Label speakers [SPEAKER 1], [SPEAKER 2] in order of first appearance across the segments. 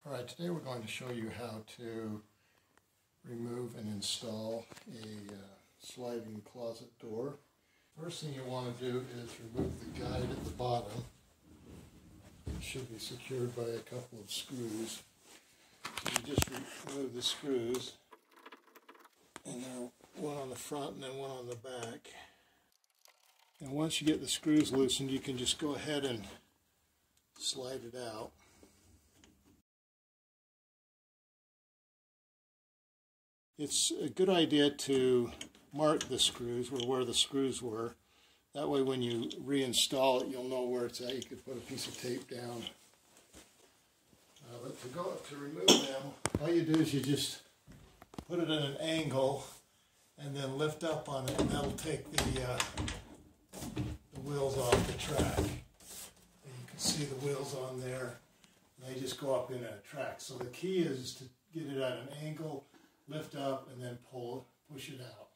[SPEAKER 1] Alright, today we're going to show you how to remove and install a sliding closet door. First thing you want to do is remove the guide at the bottom. It should be secured by a couple of screws. So you just remove the screws, and then one on the front and then one on the back. And once you get the screws loosened, you can just go ahead and slide it out. It's a good idea to mark the screws or where the screws were. That way when you reinstall it, you'll know where it's at. You could put a piece of tape down. But to remove them, all you do is you just put it at an angle and then lift up on it, and that'll take the wheels off the track. And you can see the wheels on there. They just go up in a track. So the key is to get it at an angle, lift up, and then push it out.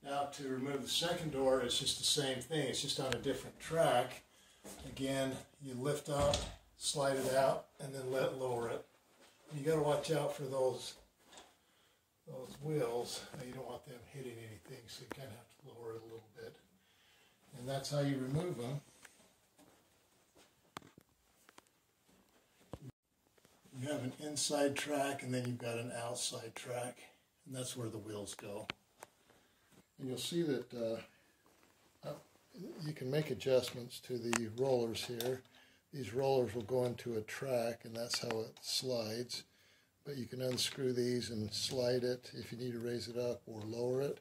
[SPEAKER 1] Now to remove the second door, it's just the same thing. It's just on a different track. Again, you lift up, slide it out, and then lower it. You got to watch out for those wheels. You don't want them hitting anything, so you kind of have to lower it a little bit. And that's how you remove them. You have an inside track, and then you've got an outside track, and that's where the wheels go. And you'll see that you can make adjustments to the rollers here. These rollers will go into a track, and that's how it slides. But you can unscrew these and slide it if you need to raise it up or lower it.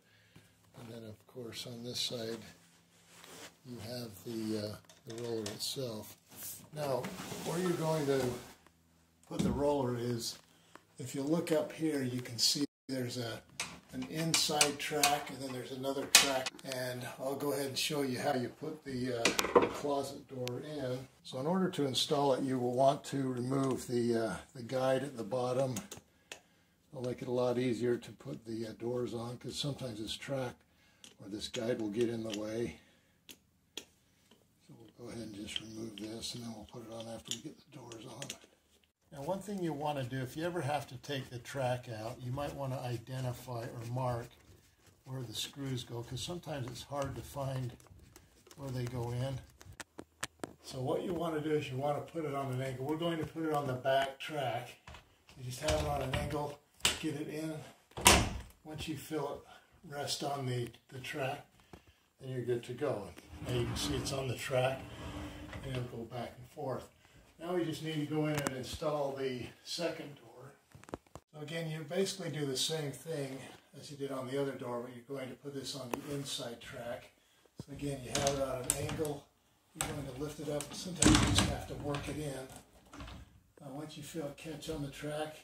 [SPEAKER 1] And then, of course, on this side, you have the roller itself. Now, where you're going to put the roller is, if you look up here, you can see there's an inside track, and then there's another track, and I'll go ahead and show you how you put the closet door in. So in order to install it, you will want to remove the guide at the bottom. It'll make it a lot easier to put the doors on, because sometimes this track or this guide will get in the way. So we'll go ahead and just remove this, and then we'll put it on after we get the doors on. Now, one thing you want to do, if you ever have to take the track out, you might want to identify or mark where the screws go, because sometimes it's hard to find where they go in. So what you want to do is you want to put it on an angle. We're going to put it on the back track. You just have it on an angle, get it in. Once you feel it rest on the track, then you're good to go. Now you can see it's on the track, and it'll go back and forth. Now we just need to go in and install the second door. So again, you basically do the same thing as you did on the other door, but you're going to put this on the inside track. So again, you have it on an angle. You're going to lift it up. Sometimes you just have to work it in. Once you feel it catch on the track,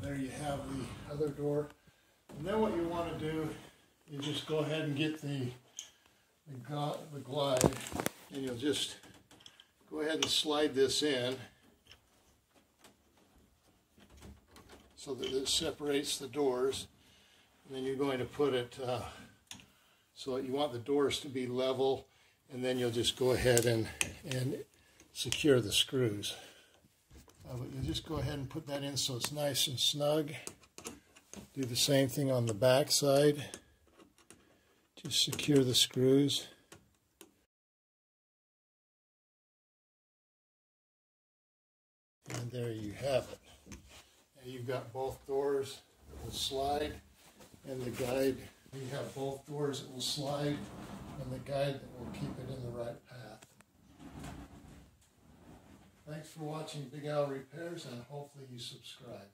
[SPEAKER 1] there you have the other door. And then what you want to do is just go ahead and get the glide, and you'll just go ahead and slide this in so that it separates the doors. And then you're going to put it so that you want the doors to be level, and then you'll just go ahead and secure the screws. But you'll just go ahead and put that in so it's nice and snug. Do the same thing on the back side. Just secure the screws. And there you have it. Now you've got both doors that will slide, and the guide. You have both doors that will slide, and the guide that will keep it in the right path. Thanks for watching Big Al Repairs, and hopefully you subscribe.